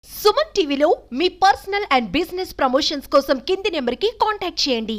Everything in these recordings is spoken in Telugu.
సుమన్ టీవీలో మీ పర్సనల్ అండ్ బిజినెస్ ప్రమోషన్స్ కోసం కింది నెంబర్కి కాంటాక్ట్ చేయండి.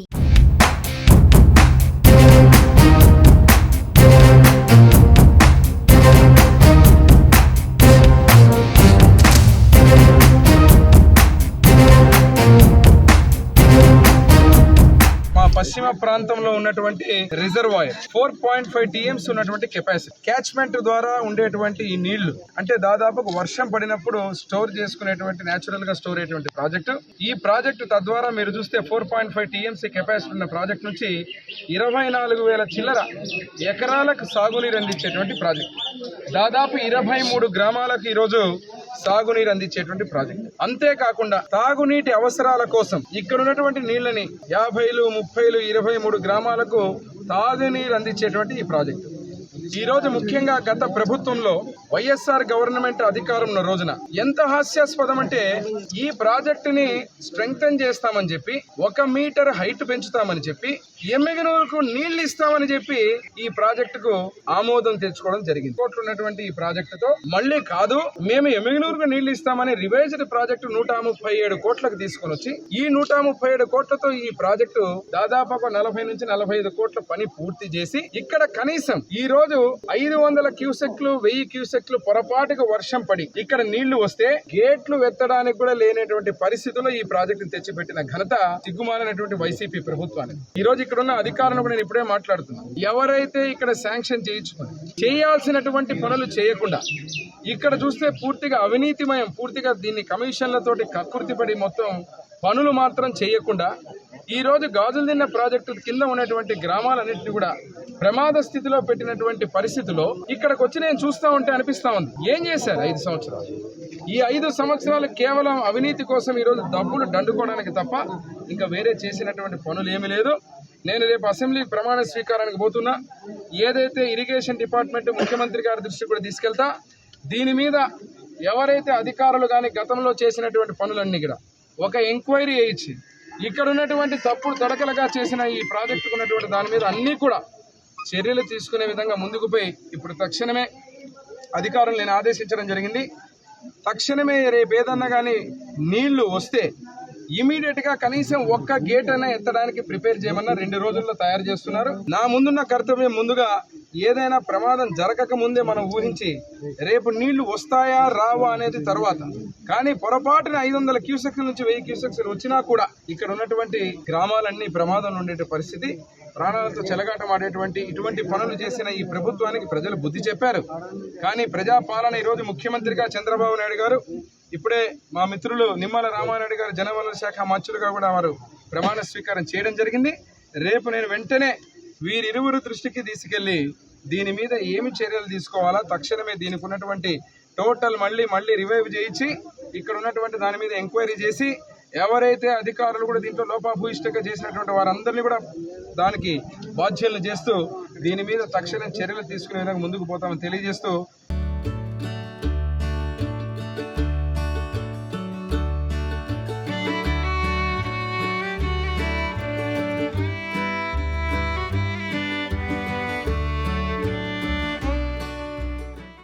పశ్చిమ ప్రాంతంలో ఉన్నటువంటి రిజర్వాయర్ 4.5 TMs ఉన్నటువంటి కెపాసిటీ క్యాచ్మెంట్ ద్వారా ఉండేటువంటి ఈ నీళ్లు అంటే దాదాపు వర్షం పడినప్పుడు స్టోర్ చేసుకునేటువంటి నేచురల్ గా స్టోర్ అయ్యేటువంటి ప్రాజెక్టు. ఈ ప్రాజెక్టు తద్వారా మీరు చూస్తే 4.5 TMs కెపాసిటీ ఉన్న ప్రాజెక్ట్ నుంచి 24,000 చిల్లర ఎకరాలకు సాగునీరు అందించేటువంటి ప్రాజెక్టు. దాదాపు 23 గ్రామాలకు ఈరోజు సాగునీరు అందించేటువంటి ప్రాజెక్ట్. అంతేకాకుండా తాగునీటి అవసరాల కోసం ఇక్కడ ఉన్నటువంటి నీళ్లని 50, 30, 23 గ్రామాలకు తాగునీరు అందించేటువంటి ఈ ప్రాజెక్టు. ఈ రోజు ముఖ్యంగా గత ప్రభుత్వంలో వైఎస్ఆర్ గవర్నమెంట్ అధికారంలో రోజున ఎంత హాస్యాస్పదం అంటే ఈ ప్రాజెక్టుని స్ట్రెంగ్తన్ చేస్తామని చెప్పి 1 మీటర్ హైట్ పెంచుతామని చెప్పి ఎమ్మిగనూరుకు నీళ్లు ఇస్తామని చెప్పి ఈ ప్రాజెక్టుకు ఆమోదం తెచ్చుకోవడం జరిగింది. కోట్లు ఉన్నటువంటి ఈ ప్రాజెక్టుతో మళ్ళీ కాదు మేము ఎమ్మిగనూరుకు నీళ్లు ఇస్తామని రివైజ్డ్ ప్రాజెక్టు 137 కోట్లకు తీసుకొని వచ్చి ఈ 137 కోట్లతో ఈ ప్రాజెక్టు దాదాపు 40 నుంచి 45 కోట్ల పని పూర్తి చేసి ఇక్కడ కనీసం ఈ రోజు 500 క్యూసెక్లు 1000 క్యూసెక్లు పొరపాటుగా వర్షం పడి ఇక్కడ నీళ్లు వస్తే గేట్లు ఎత్తడానికి కూడా లేనటువంటి పరిస్థితుల్లో ఈ ప్రాజెక్టును తెచ్చిపెట్టిన ఘనత సిగ్గుమాలినటువంటి వైసీపీ ప్రభుత్వానికి. ఈ రోజు ఇక్కడ ఉన్న అధికారులను కూడా నేను ఇప్పుడే మాట్లాడుతున్నాను. ఎవరైతే ఇక్కడ శాంక్షన్ చేయించుకుని చేయాల్సినటువంటి పనులు చేయకుండా ఇక్కడ చూస్తే పూర్తిగా అవినీతిమయం, పూర్తిగా దీన్ని కమిషన్లతోటి కక్కుర్తిపడి మొత్తం పనులు మాత్రం చేయకుండా ఈ రోజు గాజులు తిన్న ప్రాజెక్టు కింద ఉన్నటువంటి గ్రామాలన్నింటినీ కూడా ప్రమాద స్థితిలో పెట్టినటువంటి పరిస్థితిలో ఇక్కడికి వచ్చి నేను చూస్తా ఉంటే అనిపిస్తా ఉంది ఏం చేశారు 5 సంవత్సరాలు. ఈ 5 సంవత్సరాలు కేవలం అవినీతి కోసం ఈరోజు డబ్బులు దండుకోవడానికి తప్ప ఇంకా వేరే చేసినటువంటి పనులు ఏమీ లేదు. నేను రేపు అసెంబ్లీ ప్రమాణ స్వీకారానికి పోతున్నా. ఏదైతే ఇరిగేషన్ డిపార్ట్మెంట్ ముఖ్యమంత్రి గారి దృష్టికి కూడా తీసుకెళ్తా. దీని మీద ఎవరైతే అధికారులు కానీ గతంలో చేసినటువంటి పనులన్నీ కూడా ఒక ఎంక్వైరీ చేయించి ఇక్కడ ఉన్నటువంటి తప్పుడు తడకలుగా చేసిన ఈ ప్రాజెక్టుకు ఉన్నటువంటి దాని మీద అన్నీ కూడా చర్యలు తీసుకునే విధంగా ముందుకు పోయి ఇప్పుడు తక్షణమే అధికారులు నేను ఆదేశించడం జరిగింది. తక్షణమే రేపు ఏదన్నా కానీ నీళ్లు వస్తే ఇమీడియట్ గా కనీసం 1 గేట్ అయినా ఎత్తడానికి ప్రిపేర్ చేయమన్నా 2 రోజుల్లో తయారు చేస్తున్నారు. నా ముందున్న కర్తవ్యం ముందుగా ఏదైనా ప్రమాదం జరగక ముందే మనం ఊహించి రేపు నీళ్లు వస్తాయా రావా అనేది తర్వాత. కానీ పొరపాటున 500 క్యూసెక్ల నుంచి 1000 క్యూసెక్లు వచ్చినా కూడా ఇక్కడ ఉన్నటువంటి గ్రామాలన్నీ ప్రమాదంలో ఉండే పరిస్థితి, ప్రాణాలతో చెలగాటమాడేటువంటి ఇటువంటి పనులు చేసిన ఈ ప్రభుత్వానికి ప్రజలు బుద్ధి చెప్పారు. కానీ ప్రజాపాలన ఈరోజు ముఖ్యమంత్రిగా చంద్రబాబు నాయుడు గారు, ఇప్పుడే మా మిత్రులు నిమ్మల రామానాయుడు గారు జనవనరుల శాఖ మంత్రులుగా కూడా వారు ప్రమాణ స్వీకారం చేయడం జరిగింది. రేపు నేను వెంటనే వీరిరువురు దృష్టికి తీసుకెళ్లి దీని మీద ఏమి చర్యలు తీసుకోవాలా, తక్షణమే దీనికి ఉన్నటువంటి టోటల్ మళ్ళీ రివైవ్ చేయించి ఇక్కడ ఉన్నటువంటి దాని మీద ఎంక్వైరీ చేసి ఎవరైతే అధికారులు కూడా దీంట్లో లోపభూయిష్టంగా చేసినటువంటి వారందరినీ కూడా దానికి బాధ్యులను చేస్తూ దీని మీద తక్షణం చర్యలు తీసుకునే విధంగా ముందుకు పోతామని తెలియజేస్తూ